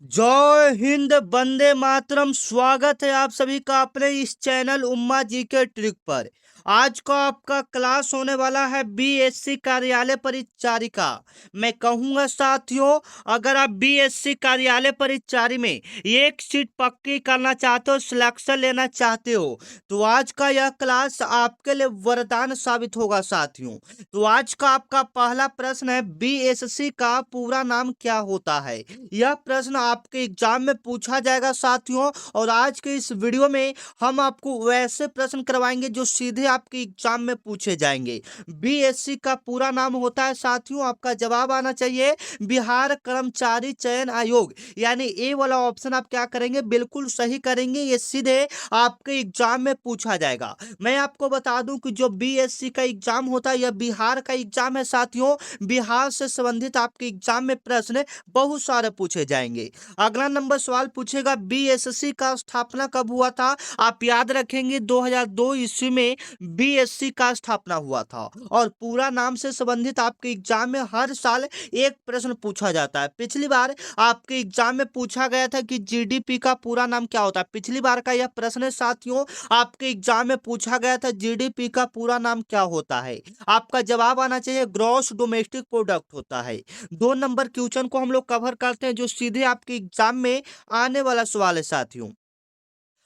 जय हिंद, वंदे मातरम। स्वागत है आप सभी का अपने इस चैनल उम्मा जी के ट्रिक पर। आज का आपका क्लास होने वाला है बीएससी कार्यालय परिचारिका। मैं कहूंगा साथियों, अगर आप बीएससी कार्यालय परिचारी में एक सीट पक्की करना चाहते हो, सिलेक्शन लेना चाहते हो, तो आज का यह क्लास आपके लिए वरदान साबित होगा साथियों। तो आज का आपका पहला प्रश्न है, बीएससी का पूरा नाम क्या होता है। यह प्रश्न आपके एग्जाम में पूछा जाएगा साथियों। और आज के इस वीडियो में हम आपको वैसे प्रश्न करवाएंगे जो सीधे आपके एग्जाम में पूछे जाएंगे। बीएससी का पूरा नाम होता है साथियों, आपका जवाब आना चाहिए बिहार कर्मचारी चयन आयोग। यानी ए वाला ऑप्शन आप क्या करेंगे, बिल्कुल सही करेंगे। ये सीधे आपके एग्जाम में पूछा जाएगा। मैं आपको बता दूं कि जो बीएससी का एग्जाम होता है यह बिहार का एग्जाम है साथियों। बिहार से संबंधित आपके एग्जाम में प्रश्न बहुत सारे पूछे जाएंगे। अगला नंबर सवाल पूछेगा, बीएससी का स्थापना कब हुआ था। आप याद रखेंगे 2002 ईस्वी में बीएससी का स्थापना हुआ था। और पूरा नाम से संबंधित आपके एग्जाम में हर साल एक प्रश्न पूछा जाता है। पिछली बार आपके एग्जाम में पूछा गया था कि जीडीपी का पूरा नाम क्या होता है। पिछली बार का यह प्रश्न है साथियों, आपके एग्जाम में पूछा गया था जीडीपी का पूरा नाम क्या होता है। आपका जवाब आना चाहिए ग्रॉस डोमेस्टिक प्रोडक्ट होता है। 2 नंबर क्वेश्चन को हम लोग कवर करते हैं जो सीधे आपके एग्जाम में आने वाला सवाल है साथियों।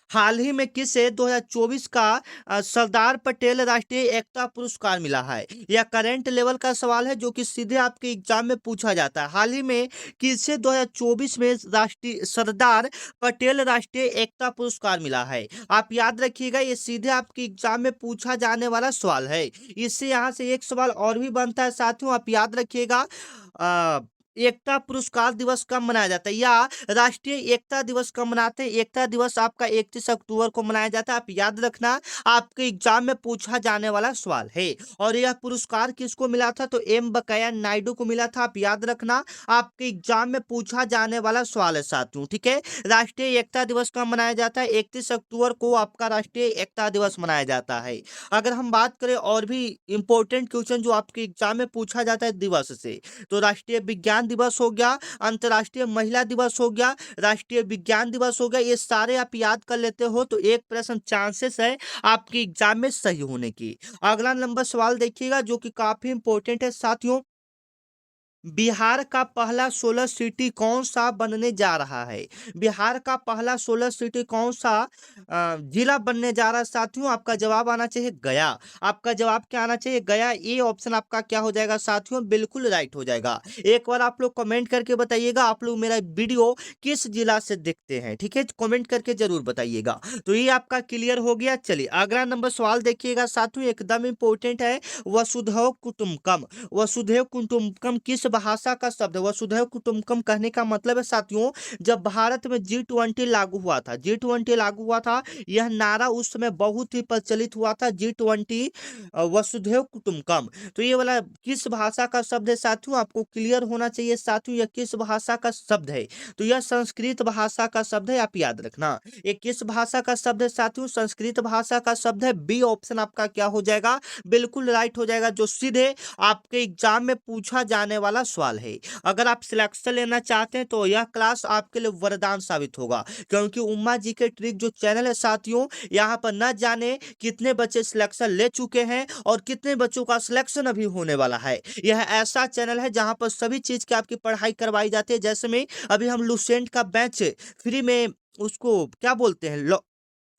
हाल ही में किसे 2024 का सरदार पटेल राष्ट्रीय एकता पुरस्कार मिला है। यह करंट लेवल का सवाल है जो कि सीधे आपके एग्जाम में पूछा जाता है। हाल ही में किसे 2024 में राष्ट्रीय सरदार पटेल राष्ट्रीय एकता पुरस्कार मिला है। आप याद रखिएगा, ये सीधे आपके एग्जाम में पूछा जाने वाला सवाल है। इससे यहाँ से एक सवाल और भी बनता है साथियों, आप याद रखिएगा। एकता पुरस्कार दिवस कब मनाया जाता है, या राष्ट्रीय एकता दिवस कब मनाते हैं। एकता दिवस आपका 31 अक्टूबर को मनाया जाता है। आप याद रखना, आपके एग्जाम में पूछा जाने वाला सवाल है। और यह पुरस्कार किसको मिला था, तो एम वेंकैया नायडू को मिला था। आप याद रखना, आपके एग्जाम में पूछा जाने वाला सवाल है साथियों। ठीक है, राष्ट्रीय एकता दिवस कब मनाया जाता है, 31 अक्टूबर को आपका राष्ट्रीय एकता दिवस मनाया जाता है। अगर हम बात करें और भी इंपॉर्टेंट क्वेश्चन जो आपके एग्जाम में पूछा जाता है दिवस से, तो राष्ट्रीय विज्ञान दिवस हो गया, अंतर्राष्ट्रीय महिला दिवस हो गया, राष्ट्रीय विज्ञान दिवस हो गया। ये सारे आप याद कर लेते हो तो एक प्रश्न चांसेस है आपके एग्जाम में सही होने की। अगला नंबर सवाल देखिएगा जो कि काफी इंपॉर्टेंट है साथियों। बिहार का पहला सोलर सिटी कौन सा बनने जा रहा है। बिहार का पहला सोलर सिटी कौन सा जिला बनने जा रहा है साथियों। आपका जवाब आना चाहिए गया। आपका जवाब क्या आना चाहिए, गया। ये ऑप्शन आपका क्या हो जाएगा साथियों, बिल्कुल राइट हो जाएगा। एक बार आप लोग कमेंट करके बताइएगा आप लोग मेरा वीडियो किस जिला से देखते हैं। ठीक है, कमेंट करके जरूर बताइएगा। तो ये आपका क्लियर हो गया। चलिए अगला नंबर सवाल देखिएगा साथियों, एकदम इंपॉर्टेंट है। वसुधैव कुटुंबकम। वसुधैव कुटुंबकम किस भाषा का शब्द है। वसुधैव कुटुंबकम कहने का मतलब है साथियों, जब भारत में G20 लागू हुआ था, G20 लागू हुआ था, यह नारा उस समय बहुत ही प्रचलित हुआ था, G20 वसुधैव कुटुंबकम। तो ये वाला किस भाषा का शब्द है साथियों, आपको क्लियर होना चाहिए साथियों, यह किस भाषा का शब्द है। तो यह संस्कृत भाषा का शब्द है, आप याद रखना। ये किस भाषा का शब्द है साथियों, संस्कृत भाषा का शब्द है। बी ऑप्शन आपका क्या हो जाएगा, बिल्कुल राइट हो जाएगा, जो सीधे आपके एग्जाम में पूछा जाने वाला सवाल है। अगर आप सिलेक्शन लेना चाहते हैं तो यह क्लास आपके लिए वरदान साबित होगा, क्योंकि उम्मा जी के ट्रिक जो चैनल है साथियों, यहाँ पर न जाने कितने बच्चे सिलेक्शन ले चुके हैं और कितने बच्चों का सिलेक्शन अभी होने वाला है। यह ऐसा चैनल है जहाँ पर सभी चीज की आपकी पढ़ाई करवाई जाती है। जैसे में अभी हम लुसेंट का बैच फ्री में, उसको क्या बोलते हैं,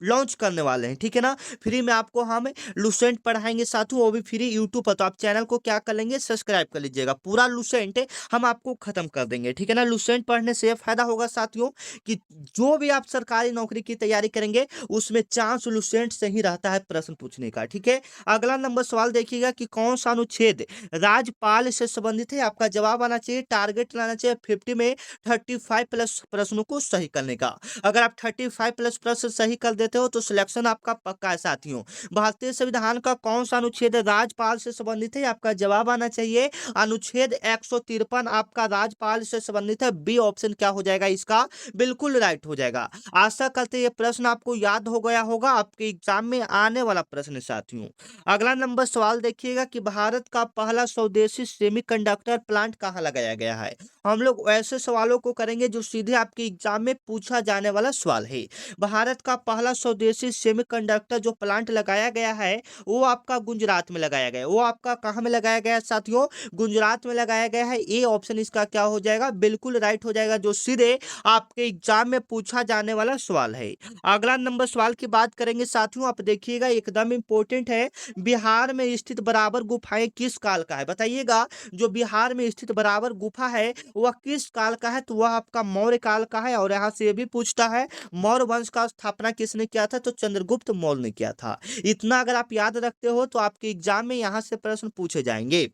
लॉन्च करने वाले हैं। ठीक है ना, फ्री में आपको हम लुसेंट पढ़ाएंगे साथियों, वो भी फ्री यूट्यूब पर। तो आप चैनल को क्या कर लेंगे, सब्सक्राइब कर लीजिएगा। पूरा लुसेंट हम आपको खत्म कर देंगे। ठीक है ना, लुसेंट पढ़ने से फायदा होगा साथियों कि जो भी आप सरकारी नौकरी की तैयारी करेंगे उसमें चांस लुसेंट से ही रहता है प्रश्न पूछने का। ठीक है, अगला नंबर सवाल देखिएगा कि कौन सा अनुच्छेद राज्यपाल से संबंधित है। आपका जवाब आना चाहिए, टारगेट लाना चाहिए 50 में 35 प्लस प्रश्नों को सही करने का। अगर आप 35 प्लस प्रश्न सही कर देते लेते हो तो सिलेक्शन आपका पक्का है साथियों। भारतीय संविधान का कौन सा अनुच्छेद राज्यपाल से संबंधित है? आपका जवाब आना चाहिए अनुच्छेद 153 आपका राज्यपाल से संबंधित है। बी ऑप्शन क्या हो जाएगा इसका? बिल्कुल राइट हो जाएगा। आशा करते हैं ये प्रश्न आपको याद हो गया होगा, आपके एग्जाम में आने वाला प्रश्न है साथियों। अगला नंबर सवाल देखिएगा कि भारत का पहला स्वदेशी सेमीकंडक्टर प्लांट कहाँ लगाया गया है? हम लोग ऐसे सवालों को करेंगे जो सीधे आपके एग्जाम में पूछा जाने वाला सवाल है। भारत का पहला स्वदेशी सेमीकंडक्टर जो प्लांट लगाया गया है वो आपका गुजरात में लगाया गया है। वो आपका कहाँ में लगाया गया है साथियों? गुजरात में लगाया गया है। ए ऑप्शन इसका क्या हो जाएगा? बिल्कुल राइट हो जाएगा, जो सीधे आपके एग्जाम में पूछा जाने वाला सवाल है। अगला नंबर सवाल की बात करेंगे साथियों, आप देखिएगा एकदम इंपॉर्टेंट है। बिहार में स्थित बराबर गुफाएं किस काल का है? बताइएगा, जो बिहार में स्थित बराबर गुफा है वह किस काल का है? तो वह आपका मौर्य काल का है। और यहाँ से ये भी पूछता है मौर्य वंश का स्थापना किसने किया था? तो चंद्रगुप्त मौर्य ने किया था। इतना अगर आप याद रखते हो तो आपके एग्जाम में यहाँ से प्रश्न पूछे जाएंगे।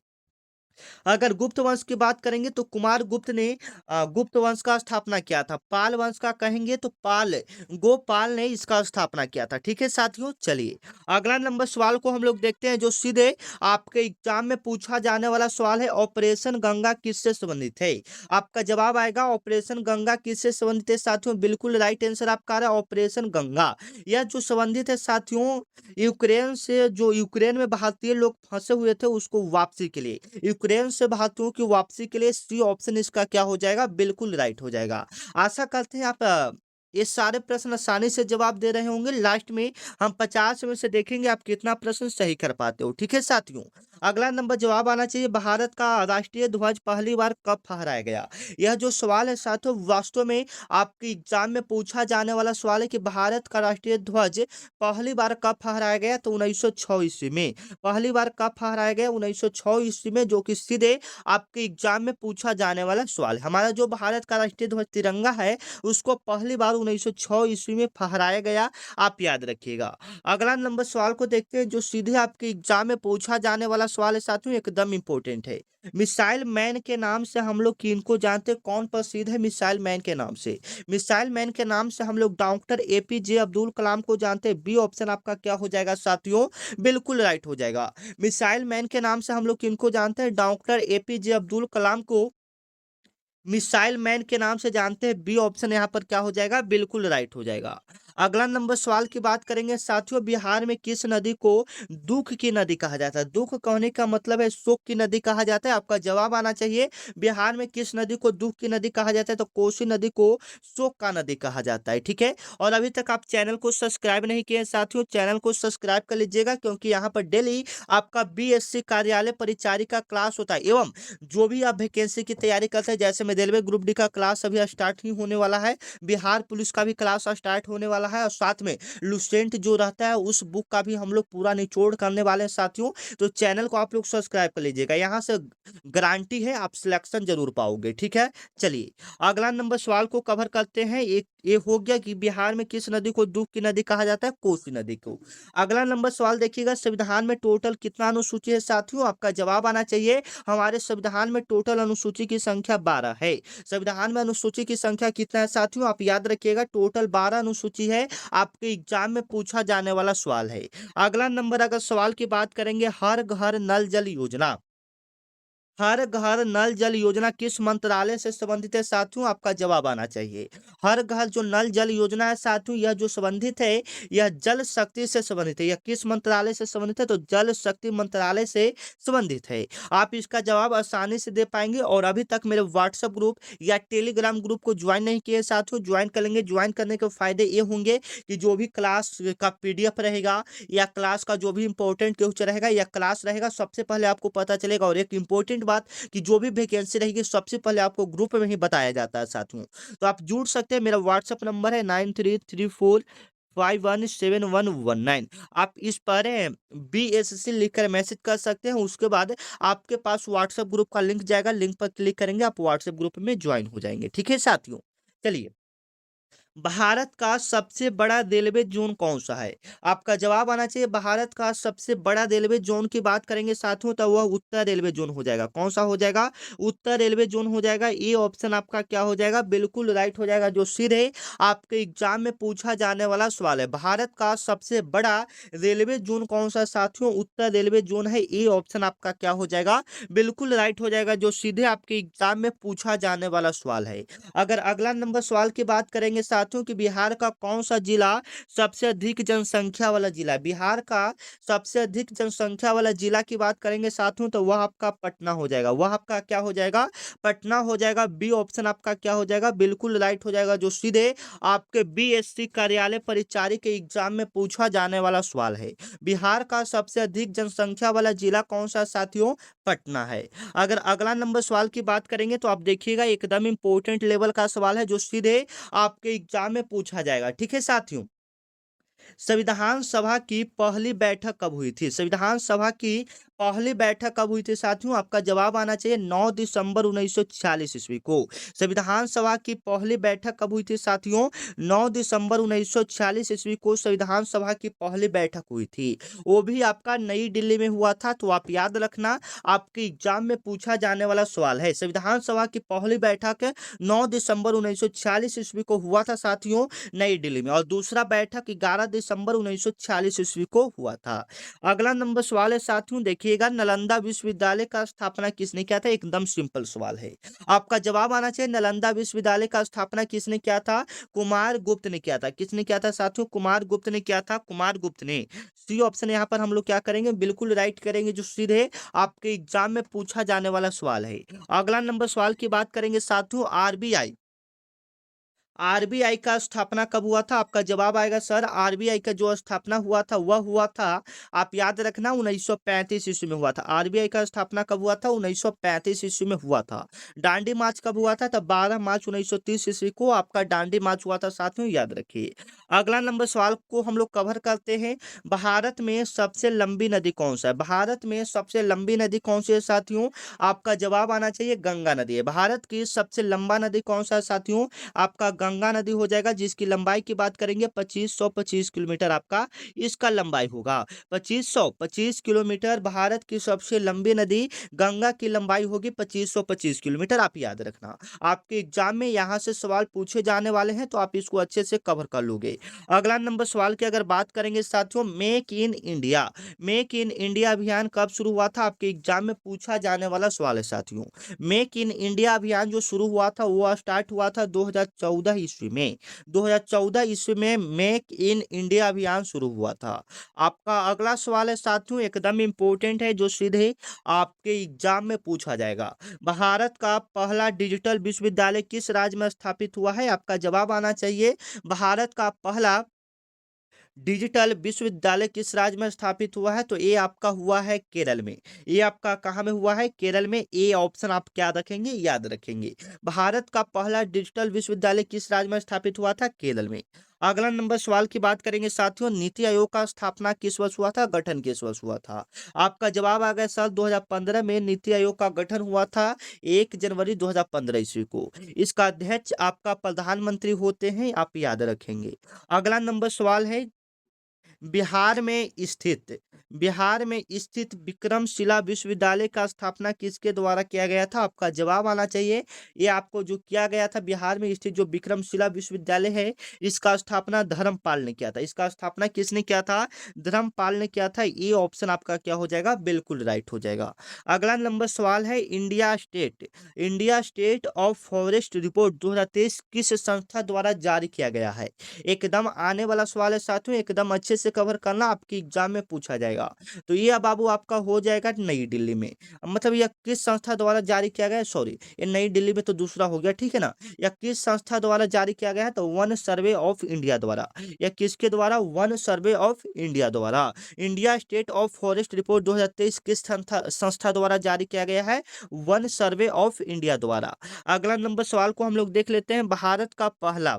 अगर गुप्त वंश की बात करेंगे तो कुमार गुप्त ने गुप्त वंश का स्थापना किया था। पाल वंश का कहेंगे तो पाल गोपाल ने इसका स्थापना किया था। ठीक है साथियों, चलिए अगला नंबर सवाल को हम लोग देखते हैं जो सीधे आपके एग्जाम में पूछा जाने वाला सवाल है। ऑपरेशन गंगा किससे संबंधित है? आपका जवाब आएगा ऑपरेशन गंगा किससे संबंधित है साथियों? बिल्कुल राइट आंसर आपका आ रहा है ऑपरेशन गंगा। यह जो संबंधित है साथियों यूक्रेन से, जो यूक्रेन में भारतीय लोग फंसे हुए थे उसको वापसी के लिए, यूक्रेन से भारतीयों की वापसी के लिए सी ऑप्शन इसका क्या हो जाएगा? बिल्कुल राइट हो जाएगा। आशा करते हैं आप ये सारे प्रश्न आसानी से जवाब दे रहे होंगे। लास्ट में हम 50 में से देखेंगे आप कितना प्रश्न सही कर पाते हो। ठीक है साथियों, अगला नंबर जवाब आना चाहिए भारत का राष्ट्रीय ध्वज पहली बार कब फहराया गया? यह जो सवाल है साथियों वास्तव में आपके एग्जाम में पूछा जाने वाला सवाल है कि भारत का राष्ट्रीय ध्वज पहली बार कब फहराया गया? तो 1906 ईस्वी में। पहली बार कब फहराया गया? 1906 ईस्वी में, जो कि सीधे आपके एग्जाम में पूछा जाने वाला सवाल है। हमारा जो भारत का राष्ट्रीय ध्वज तिरंगा है उसको पहली बार 1906 ईस्वी में फहराया गया, आप याद रखिएगा। अगला नंबर सवाल को देखते हैं जो सीधे आपके एग्जाम में पूछा जाने वाला सवाल है साथियों, एकदम इंपॉर्टेंट है। मिसाइल मैन के नाम से हम लोग किनको जानते हैं? कौन प्रसिद्ध है मिसाइल मैन के नाम से? मिसाइल मैन के नाम से हम लोग डॉक्टर एपीजे अब्दुल कलाम को जानते हैं। बी ऑप्शन आपका क्या हो जाएगा साथियों? बिल्कुल राइट हो जाएगा। मिसाइल मैन के नाम से हम लोग किनको जानते हैं? डॉक्टर एपीजे अब्दुल कलाम को मिसाइल मैन के नाम से जानते हैं। बी ऑप्शन यहाँ पर क्या हो जाएगा? बिल्कुल राइट हो जाएगा। अगला नंबर सवाल की बात करेंगे साथियों, बिहार में किस नदी को दुख की नदी कहा जाता है? दुख कहने का मतलब है शोक की नदी कहा जाता है। आपका जवाब आना चाहिए बिहार में किस नदी को दुख की नदी कहा जाता है? तो कोसी नदी को शोक का नदी कहा जाता है। ठीक है, और अभी तक आप चैनल को सब्सक्राइब नहीं किए साथियों, चैनल को सब्सक्राइब कर लीजिएगा, क्योंकि यहाँ पर डेली आपका बीएससी कार्यालय परिचारी का क्लास होता है। एवं जो भी आप वैकेंसी की तैयारी करते हैं, जैसे में रेलवे ग्रुप डी का क्लास अभी स्टार्ट ही होने वाला है, बिहार पुलिस का भी क्लास स्टार्ट होने वाला है, और साथ में लुसेंट जो रहता है उस बुक का भी हम लोग पूरा निचोड़ करने वाले हैं साथियों। तो चैनल को आप लोग सब्सक्राइब कर लीजिएगा, यहाँ से गारंटी है आप सिलेक्शन जरूर पाओगे। ठीक है, चलिए अगला नंबर सवाल को कवर करते हैं। एक ये हो गया कि बिहार में किस नदी को दुख की नदी कहा जाता है? कोसी नदी को। अगला नंबर सवाल देखिएगा, संविधान में टोटल कितना अनुसूची है साथियों? आपका जवाब आना चाहिए हमारे संविधान में टोटल अनुसूची की संख्या 12 है। संविधान में अनुसूची की संख्या कितना है साथियों? आप याद रखिएगा टोटल 12 अनुसूची है। आपके एग्जाम में पूछा जाने वाला सवाल है। अगला नंबर अगर सवाल की बात करेंगे, हर घर नल जल योजना, हर घर नल जल योजना किस मंत्रालय से संबंधित है साथियों? आपका जवाब आना चाहिए। हर घर जो नल जल योजना है साथियों, यह जो संबंधित है यह जल शक्ति से संबंधित है। यह किस मंत्रालय से संबंधित है? तो जल शक्ति मंत्रालय से संबंधित है। आप इसका जवाब आसानी से दे पाएंगे। और अभी तक मेरे व्हाट्सएप ग्रुप या टेलीग्राम ग्रुप को ज्वाइन नहीं किए साथियों, ज्वाइन कर लेंगे। ज्वाइन करने के फायदे ये होंगे कि जो भी क्लास का पीडीएफ रहेगा या क्लास का जो भी इंपॉर्टेंट क्वेश्चन रहेगा या क्लास रहेगा, सबसे पहले आपको पता चलेगा। और एक इंपॉर्टेंट बात कि जो भी वैकेंसी रहेगी सबसे पहले आपको ग्रुप में ही बताया जाता है साथियों। तो आप जुड़ सकते हैं। मेरा व्हाट्सएप नंबर है 9334517119। आप इस पर बीएससी लिखकर मैसेज कर सकते हैं। उसके बाद आपके पास व्हाट्सएप ग्रुप का लिंक जाएगा, लिंक पर क्लिक करेंगे आप व्हाट्सएप ग्रुप में ज्वाइन हो जाएंगे। ठीक है साथियों, चलिए भारत का सबसे बड़ा रेलवे जोन कौन सा है? आपका जवाब आना चाहिए भारत का सबसे बड़ा रेलवे जोन की बात करेंगे साथियों तो वह उत्तर रेलवे जोन हो जाएगा। कौन सा हो जाएगा? उत्तर रेलवे जोन हो जाएगा। ये ऑप्शन आपका क्या हो जाएगा? बिल्कुल राइट हो जाएगा, जो सीधे आपके एग्जाम में पूछा जाने वाला सवाल है। भारत का सबसे बड़ा रेलवे जोन कौन सा साथियों? उत्तर रेलवे जोन है। ये ऑप्शन आपका क्या हो जाएगा? बिल्कुल राइट हो जाएगा, जो सीधे आपके एग्जाम में पूछा जाने वाला सवाल है। अगर अगला नंबर सवाल की बात करेंगे साथियों कि बिहार का कौन सा जिला सबसे अधिक जनसंख्या वाला जिला है? बिहार का सबसे अधिक जनसंख्या वाला जिला की बात करेंगे साथियों तो वह आपका पटना हो जाएगा। वह आपका क्या हो जाएगा? पटना हो जाएगा। बी ऑप्शन आपका क्या हो जाएगा? बिल्कुल राइट हो जाएगा, जो सीधे आपके बीएससी कार्यालय परिचारी के एग्जाम में पूछा जाने वाला सवाल है। बिहार का सबसे अधिक जनसंख्या वाला जिला कौन सा साथियों? पटना है। अगर अगला नंबर सवाल की बात करेंगे तो आप देखिएगा एकदम इंपॉर्टेंट लेवल का सवाल है, जो सीधे आपके एग्जाम में पूछा जाएगा। ठीक है साथियों, संविधान सभा की पहली बैठक कब हुई थी? संविधान सभा की पहली बैठक कब हुई थी साथियों? आपका जवाब आना चाहिए 9 दिसंबर 1946 ईस्वी को। संविधान सभा की पहली बैठक कब हुई थी साथियों? 9 दिसंबर 1946 ईस्वी को संविधान सभा की पहली बैठक हुई थी। वो भी आपका नई दिल्ली में हुआ था, तो आप याद रखना, आपके एग्जाम में पूछा जाने वाला सवाल है। संविधान सभा की पहली बैठक 9 दिसंबर 1946 ईस्वी को हुआ था साथियों, नई दिल्ली में, और दूसरा बैठक 11 दिसंबर 1946 ईस्वी को हुआ था। अगला नंबर सवाल है साथियों, देखिएगा, नालंदा विश्वविद्यालय का स्थापना किसने किया था? एकदम सिंपल सवाल है। आपका जवाब आना चाहिए नालंदा विश्वविद्यालय का स्थापना किसने किया था? कुमार गुप्त ने किया था। किसने किया था साथियों? कुमार गुप्त ने किया था। कुमार गुप्त ने। सी ऑप्शन यहाँ पर हम लोग क्या करेंगे? बिल्कुल राइट करेंगे, जो सीधे आपके एग्जाम में पूछा जाने वाला सवाल है। अगला नंबर सवाल की बात करेंगे साथियों, आरबीआई। आरबीआई का स्थापना कब हुआ था? आपका जवाब आएगा सर, आरबीआई का जो स्थापना हुआ था वह हुआ था, आप याद रखना, 1935 ईस्वी में हुआ था। आरबीआई का स्थापना कब हुआ था? 1935 ईस्वी में हुआ था। दांडी मार्च कब हुआ था? तब 12 मार्च 1930 ईस्वी को आपका दांडी मार्च हुआ था साथियों, याद रखिए। अगला नंबर सवाल को हम लोग कवर करते हैं, भारत में सबसे लंबी नदी कौन सा है? भारत में सबसे लंबी नदी कौन सी है साथियों? आपका जवाब आना चाहिए गंगा नदी है। भारत की सबसे लंबा नदी कौन सा है साथियों? आपका गंगा नदी हो जाएगा, जिसकी लंबाई की बात करेंगे 2525 किलोमीटर आपका इसका लंबाई होगा। 2525 किलोमीटर भारत की सबसे लंबी नदी गंगा की लंबाई होगी 2525 किलोमीटर, आप याद रखना। आपके एग्जाम में यहाँ से सवाल पूछे जाने वाले हैं, तो आप इसको अच्छे से कवर कर लोगे। अगला नंबर सवाल की अगर बात करेंगे साथियों, make in India. Make in India अभियान कब शुरू हुआ था? आपके एग्जाम में पूछा जाने वाला सवाल है साथियों। मेक इन इंडिया अभियान जो शुरू हुआ था वो स्टार्ट हुआ था 2014 ईस्वी में। 2014 ईस्वी में मेक इन इंडिया अभियान शुरू हुआ था। आपका अगला सवाल है साथियों, एकदम इंपॉर्टेंट है, जो सीधे आपके एग्जाम में पूछा जाएगा। भारत का पहला डिजिटल विश्वविद्यालय किस राज्य में स्थापित हुआ है? आपका जवाब आना चाहिए, भारत का पहला डिजिटल विश्वविद्यालय किस राज्य में स्थापित हुआ है? तो ये आपका हुआ है केरल में। ये आपका कहाँ में हुआ है? केरल में। ए ऑप्शन आप क्या रखेंगे? याद रखेंगे। भारत का पहला डिजिटल विश्वविद्यालय किस राज्य में स्थापित हुआ था? केरल में। अगला नंबर सवाल की बात करेंगे साथियों, नीति आयोग का स्थापना किस वर्ष हुआ था? गठन किस वर्ष हुआ था? आपका जवाब आ गया सर, 2015 में नीति आयोग का गठन हुआ था, 1 जनवरी 2015 ईस्वी को। इसका अध्यक्ष आपका प्रधानमंत्री होते हैं, आप याद रखेंगे। अगला नंबर सवाल है, बिहार में स्थित विक्रमशिला विश्वविद्यालय का स्थापना किसके द्वारा किया गया था? आपका जवाब आना चाहिए, ये आपको जो किया गया था, बिहार में स्थित जो विक्रमशिला विश्वविद्यालय है, इसका स्थापना धर्मपाल ने किया था। इसका स्थापना किसने किया था? धर्मपाल ने किया था। ये ऑप्शन आपका क्या हो जाएगा? बिल्कुल राइट हो जाएगा। अगला नंबर सवाल है, India state of forest report 2023 किस संस्था द्वारा जारी किया गया है? एकदम आने वाला सवाल है साथियों, एकदम अच्छे से कवर करना, आपकी एग्जाम में पूछा जाएगा। तो ये बाबू आपका हो जाएगा नई दिल्ली में। मतलब यह किस संस्था द्वारा जारी किया गया है? सॉरी, ये नई दिल्ली में तो दूसरा हो गया, ठीक है ना। यह किस संस्था द्वारा जारी किया गया है? तो वन सर्वे ऑफ इंडिया द्वारा। यह किसके द्वारा? वन सर्वे ऑफ इंडिया द्वारा। India state of forest report 2023 किस संस्था द्वारा जारी किया गया है? वन सर्वे ऑफ इंडिया द्वारा। अगला नंबर सवाल को हम लोग देख लेते हैं, भारत का पहला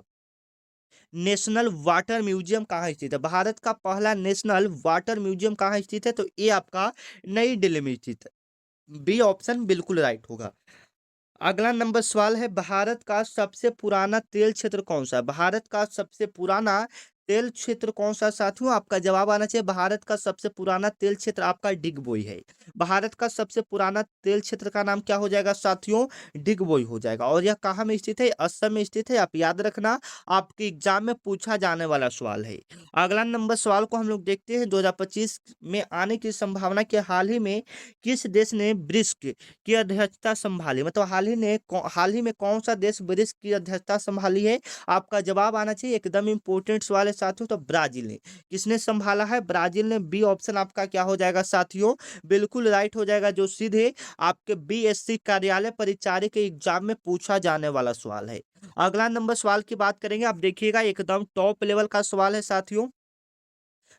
नेशनल वाटर म्यूजियम कहाँ स्थित है? भारत का पहला नेशनल वाटर म्यूजियम कहाँ स्थित है? तो ये आपका नई दिल्ली में स्थित है। बी ऑप्शन बिल्कुल राइट होगा। अगला नंबर सवाल है, भारत का सबसे पुराना तेल क्षेत्र कौन सा है? भारत का सबसे पुराना तेल क्षेत्र कौन सा है साथियों? आपका जवाब आना चाहिए, भारत का सबसे पुराना तेल क्षेत्र आपका डिगबोई है। भारत का सबसे पुराना तेल क्षेत्र का नाम क्या हो जाएगा साथियों? डिगबोई हो जाएगा। और यह कहाँ में स्थित है? असम में स्थित है। आप याद रखना, आपके एग्जाम में पूछा जाने वाला सवाल है। अगला नंबर सवाल को हम लोग देखते हैं, 2025 में आने की संभावना के हाल ही में किस देश ने ब्रिक्स की अध्यक्षता संभाली? मतलब हाल ही में कौन सा देश ब्रिक्स की अध्यक्षता संभाली है? आपका जवाब आना चाहिए, एकदम इंपॉर्टेंट सवाल है साथियों। तो ब्राजील ने। किसने संभाला है? ब्राजील ने। बी ऑप्शन आपका क्या हो जाएगा साथियों? बिल्कुल राइट हो जाएगा, जो सीधे आपके बीएससी कार्यालय परिचारी के एग्जाम में पूछा जाने वाला सवाल है। अगला नंबर सवाल की बात करेंगे, आप देखिएगा एकदम टॉप लेवल का सवाल है साथियों।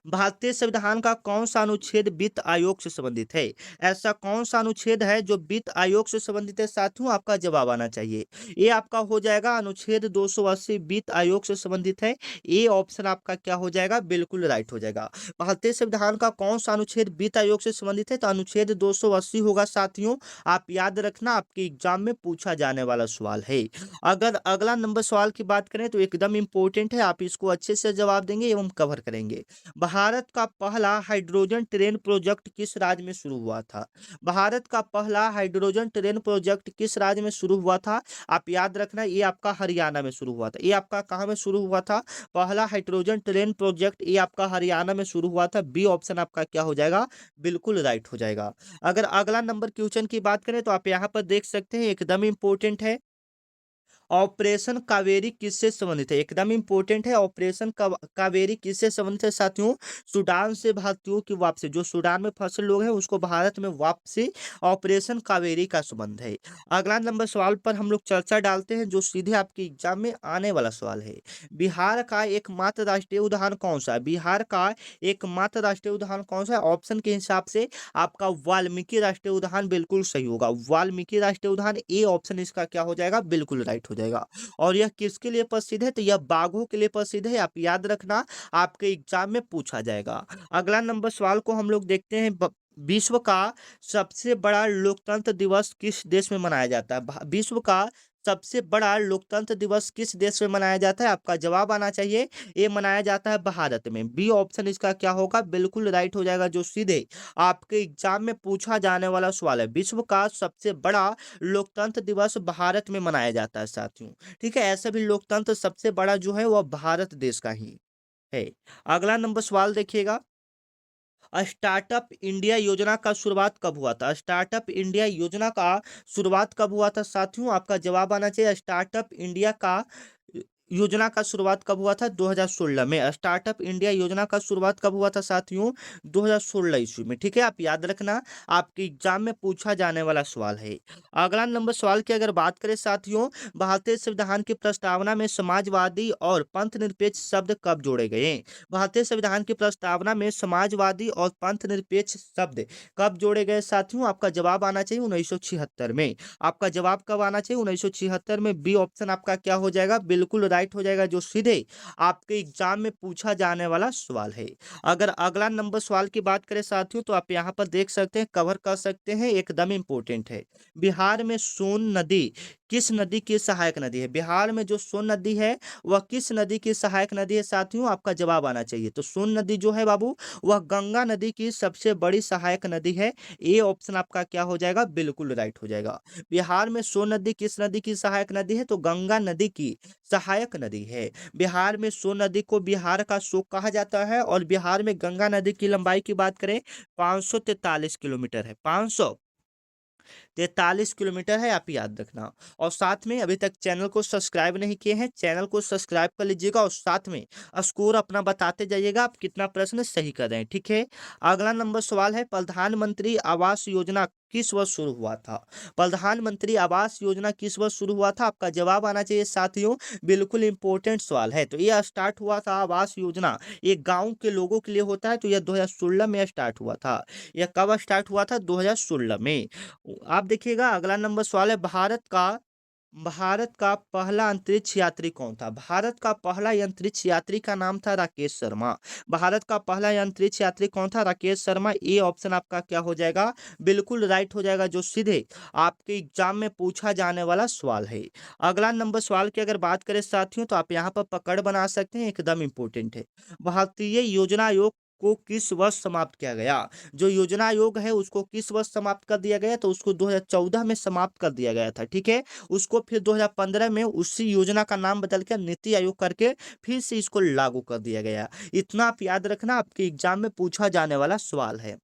भारतीय संविधान का कौन सा अनुच्छेद वित्त आयोग से संबंधित है? ऐसा कौन सा अनुच्छेद है जो वित्त आयोग से संबंधित है साथियों? आपका जवाब आना चाहिए। ये आपका हो जाएगा अनुच्छेद 280 वित्त आयोग से संबंधित है। ये ऑप्शन आपका क्या हो जाएगा? बिल्कुल राइट हो जाएगा। भारतीय संविधान का कौन सा अनुच्छेद वित्त आयोग से संबंधित है? तो अनुच्छेद 280 होगा साथियों। आप याद रखना, आपके एग्जाम में पूछा जाने वाला सवाल है। अगर अगला नंबर सवाल की बात करें तो एकदम इंपॉर्टेंट है, आप इसको अच्छे से जवाब देंगे एवं कवर करेंगे। भारत का पहला हाइड्रोजन ट्रेन प्रोजेक्ट किस राज्य में शुरू हुआ था? भारत का पहला हाइड्रोजन ट्रेन प्रोजेक्ट किस राज्य में शुरू हुआ था? आप याद रखना, ये आपका हरियाणा में शुरू हुआ था। ये आपका कहाँ में शुरू हुआ था? पहला हाइड्रोजन ट्रेन प्रोजेक्ट ये आपका हरियाणा में शुरू हुआ था। बी ऑप्शन आपका क्या हो जाएगा? बिल्कुल राइट हो जाएगा। अगर अगला नंबर क्वेश्चन की बात करें तो आप यहाँ पर देख सकते हैं, एकदम इंपॉर्टेंट है। ऑपरेशन कावेरी किससे संबंधित है? एकदम इंपॉर्टेंट है। ऑपरेशन कावेरी किससे संबंधित है साथियों? सूडान से भारतीयों की वापसी, जो सूडान में फंसे लोग हैं उसको भारत में वापसी, ऑपरेशन कावेरी का संबंध है। अगला नंबर सवाल पर हम लोग चर्चा डालते हैं, जो सीधे आपके एग्जाम में आने वाला सवाल है। बिहार का एकमात्र राष्ट्रीय उद्यान कौन सा है? बिहार का एकमात्र राष्ट्रीय उद्यान कौन सा है? ऑप्शन के हिसाब से आपका वाल्मीकि राष्ट्रीय उद्यान बिल्कुल सही होगा। वाल्मीकि राष्ट्रीय उद्यान, ए ऑप्शन इसका क्या हो जाएगा? बिल्कुल राइट हो जाएगा। और यह किसके लिए प्रसिद्ध है? तो यह बाघों के लिए प्रसिद्ध है। आप याद रखना, आपके एग्जाम में पूछा जाएगा। अगला नंबर सवाल को हम लोग देखते हैं, विश्व का सबसे बड़ा लोकतंत्र दिवस किस देश में मनाया जाता है? विश्व का सबसे बड़ा लोकतंत्र दिवस किस देश में मनाया जाता है? आपका जवाब आना चाहिए। ये मनाया जाता है भारत में। बी ऑप्शन इसका क्या होगा? बिल्कुल राइट हो जाएगा, जो सीधे आपके एग्जाम में पूछा जाने वाला सवाल है। विश्व का सबसे बड़ा लोकतंत्र दिवस भारत में मनाया जाता है साथियों। ठीक है, ऐसा भी लोकतंत्र सबसे बड़ा जो है वह भारत देश का ही है। अगला नंबर सवाल देखिएगा, स्टार्टअप इंडिया योजना का शुरुआत कब हुआ था? स्टार्टअप इंडिया योजना का शुरुआत कब हुआ था साथियों? आपका जवाब आना चाहिए। स्टार्टअप इंडिया का योजना का शुरुआत कब हुआ था? 2016 में। स्टार्टअप इंडिया योजना का शुरुआत कब हुआ था साथियों? 2016 ईस्वी में। ठीक है, आप याद रखना, आपके एग्जाम में पूछा जाने वाला सवाल है। अगला नंबर सवाल की अगर बात करें साथियों, भारतीय संविधान की प्रस्तावना में समाजवादी और पंथ निरपेक्ष शब्द कब जोड़े गए? भारतीय संविधान की प्रस्तावना में समाजवादी और पंथ निरपेक्ष शब्द कब जोड़े गए साथियों? आपका जवाब आना चाहिए 1976 में। आपका जवाब कब आना चाहिए? 1976 में। बी ऑप्शन आपका क्या हो जाएगा? बिल्कुल राइट हो जाएगा, जो सीधे आपके एग्जाम में पूछा जाने वाला सवाल है। अगर अगला नंबर सवाल की बात करें साथियों, तो आप यहाँ पर देख सकते हैं, कवर कर सकते हैं, एकदम इंपॉर्टेंट है। बिहार में सोन नदी किस नदी की सहायक नदी है? बिहार में जो सोन नदी है वह किस नदी की सहायक नदी है साथियों? आपका जवाब आना चाहिए। तो सोन नदी जो है बाबू, वह गंगा नदी की सबसे बड़ी सहायक नदी है। ए ऑप्शन आपका क्या हो जाएगा? बिल्कुल राइट हो जाएगा। बिहार में सोन नदी किस नदी की सहायक नदी है? तो गंगा नदी की सहायक नदी है। बिहार में सोन नदी को बिहार का शोक कहा जाता है। और बिहार में गंगा नदी की लंबाई की बात करें, 543 किलोमीटर है। 543 किलोमीटर है, आप याद रखना। और साथ में अभी तक चैनल को सब्सक्राइब नहीं किए हैं, चैनल को सब्सक्राइब कर लीजिएगा और साथ में स्कोर अपना बताते जाइएगा, आप कितना प्रश्न सही कर रहे हैं। ठीक है, अगला नंबर सवाल है, प्रधानमंत्री आवास योजना किस वर्ष शुरू हुआ था? प्रधानमंत्री आवास योजना किस वर्ष शुरू हुआ था? आपका जवाब आना चाहिए साथियों। बिल्कुल इंपॉर्टेंट सवाल है। तो यह स्टार्ट हुआ था आवास योजना, ये गांव के लोगों के लिए होता है। तो यह 2016 में स्टार्ट हुआ था। यह कब स्टार्ट हुआ था? 2016 में। आप देखिएगा, अगला नंबर सवाल है, भारत का भारत का पहला अंतरिक्ष यात्री कौन था? भारत का पहला अंतरिक्ष यात्री का नाम था राकेश शर्मा। भारत का पहला अंतरिक्ष यात्री कौन था? राकेश शर्मा। ए ऑप्शन आपका क्या हो जाएगा? बिल्कुल राइट हो जाएगा, जो सीधे आपके एग्जाम में पूछा जाने वाला सवाल है। अगला नंबर सवाल की अगर बात करें साथियों, तो आप यहाँ पर पकड़ बना सकते हैं, एकदम इंपॉर्टेंट है। भारतीय योजना आयोग को किस वर्ष समाप्त किया गया? जो योजना आयोग है उसको किस वर्ष समाप्त कर दिया गया? तो उसको 2014 में समाप्त कर दिया गया था, ठीक है। उसको फिर 2015 में उसी योजना का नाम बदल कर नीति आयोग करके फिर से इसको लागू कर दिया गया। इतना आप याद रखना, आपके एग्जाम में पूछा जाने वाला सवाल है।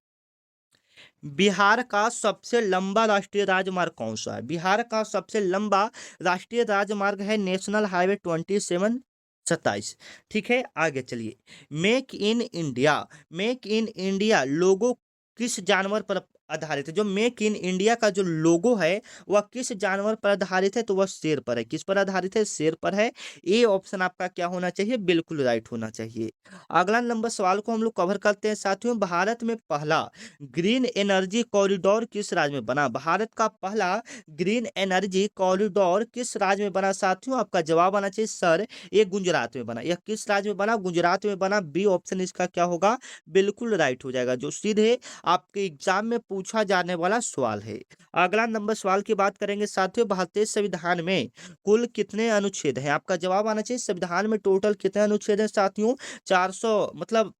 बिहार का सबसे लंबा राष्ट्रीय राजमार्ग कौन सा है? बिहार का सबसे लंबा राष्ट्रीय राजमार्ग है नेशनल हाईवे 2727। ठीक है, आगे चलिए। Make in India, make in India logo किस जानवर पर आधारित है? जो मेक इन इंडिया का जो लोगो है वह किस जानवर पर आधारित है? तो वह शेर पर है। किस पर आधारित है? शेर पर है। ए ऑप्शन आपका क्या होना चाहिए? बिल्कुल राइट होना चाहिए। अगला नंबर सवाल को हम लोग कवर करते हैं साथियों। भारत में पहला ग्रीन एनर्जी कॉरिडोर किस राज्य में बना? भारत का पहला ग्रीन एनर्जी कॉरिडोर किस राज्य में बना साथियों? आपका जवाब आना चाहिए सर, ये गुजरात में बना। यह किस राज्य में बना? गुजरात में बना। बी ऑप्शन इसका क्या होगा? बिल्कुल राइट हो जाएगा, जो सीधे आपके एग्जाम में पूछा जाने वाला सवाल है। अगला नंबर सवाल की बात करेंगे साथियों। भारतीय संविधान में कुल कितने अनुच्छेद हैं? आपका जवाब आना चाहिए संविधान में टोटल कितने अनुच्छेद हैं साथियों? 400 मतलब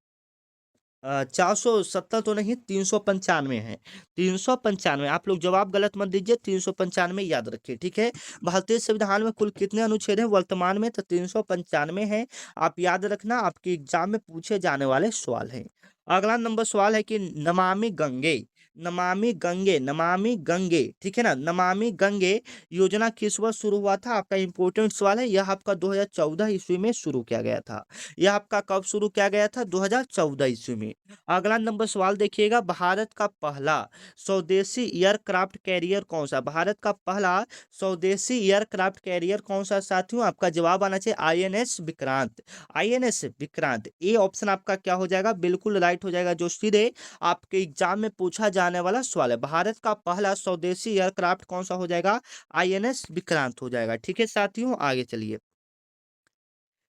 470 तो नहीं, 395 है। 395। आप लोग जवाब गलत मत दीजिए, 395 याद रखिए, ठीक है। भारतीय संविधान में कुल कितने अनुच्छेद हैं वर्तमान में? तो 395 है। आप याद रखना, आपके एग्जाम में पूछे जाने वाले सवाल हैं। अगला नंबर सवाल है कि नमामि गंगे, नमामि गंगे, नमामि गंगे, ठीक है ना, नमामि गंगे योजना किस वर्ष शुरू हुआ था? आपका इंपॉर्टेंट सवाल है। यह आपका 2014 ईस्वी में शुरू किया गया था। यह आपका कब शुरू किया गया था? 2014 ईस्वी में। अगला नंबर सवाल देखिएगा। भारत का पहला स्वदेशी एयरक्राफ्ट कैरियर कौन सा? भारत का पहला स्वदेशी एयरक्राफ्ट कैरियर कौन सा साथियों? आपका जवाब आना चाहिए INS Vikrant. INS Vikrant. A option आपका क्या हो जाएगा? बिल्कुल राइट हो जाएगा, जो सीधे आपके एग्जाम में पूछा जाने वाला सवाल है। भारत का पहला स्वदेशी एयरक्राफ्ट कौन सा हो जाएगा? आईएनएस विक्रांत हो जाएगा, ठीक है साथियों। आगे चलिए।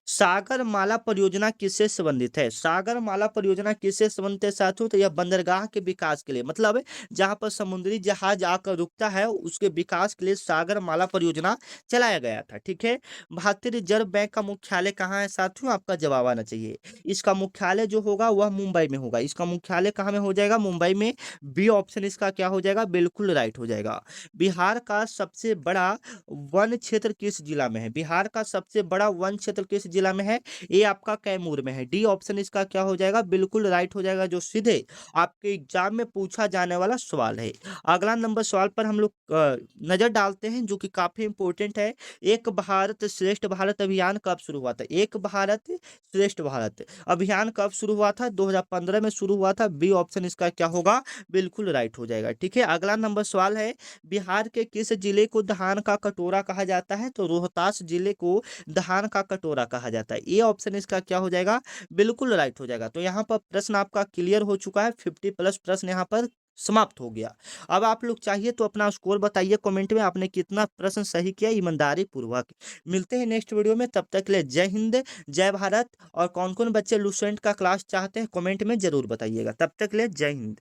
सागरमाला परियोजना किससे संबंधित है? सागरमाला परियोजना किससे संबंधित है साथियों? तो यह बंदरगाह के विकास के लिए, मतलब जहां पर समुद्री जहाज आकर रुकता है उसके विकास के लिए सागरमाला परियोजना चलाया गया था, ठीक है। भारतीय रिजर्व बैंक का मुख्यालय कहाँ है साथियों? आपका जवाब आना चाहिए। इसका मुख्यालय जो होगा वह मुंबई में होगा। इसका मुख्यालय कहाँ में हो जाएगा? मुंबई में। बी ऑप्शन इसका क्या हो जाएगा? बिल्कुल राइट हो जाएगा। बिहार का सबसे बड़ा वन क्षेत्र किस जिला में है? बिहार का सबसे बड़ा वन क्षेत्र किस जिला में है? ए आपका कैमूर में है। डी ऑप्शन इसका क्या हो जाएगा? बिल्कुल राइट हो जाएगा, जो सीधे आपके एग्जाम में पूछा जाने वाला सवाल है। अगला नंबर सवाल पर हम लोग नजर डालते हैं, जो कि काफी इंपॉर्टेंट है। एक भारत श्रेष्ठ भारत अभियान कब शुरू हुआ था? एक भारत श्रेष्ठ भारत अभियान कब शुरू हुआ था? 2015 में शुरू हुआ था। बी ऑप्शन इसका क्या होगा? बिल्कुल राइट हो जाएगा, ठीक है। अगला नंबर सवाल है, बिहार के किस जिले को धान का कटोरा कहा जाता है? तो रोहतास जिले को धान का कटोरा कहा जाता है। ये ऑप्शन इसका क्या हो जाएगा? बिल्कुल राइट हो जाएगा। तो यहाँ पर प्रश्न आपका क्लियर हो चुका है। 50+ प्रश्न यहाँ पर समाप्त हो गया। अब आप लोग चाहिए तो अपना स्कोर बताइए कमेंट में, आपने कितना प्रश्न सही किया ईमानदारी पूर्वक। मिलते हैं नेक्स्ट वीडियो में, तब तक के लिए जय हिंद, जय भारत। और कौन कौन बच्चे लुसेंट का क्लास चाहते हैं कमेंट में जरूर बताइएगा। तब तक के लिए जय हिंद।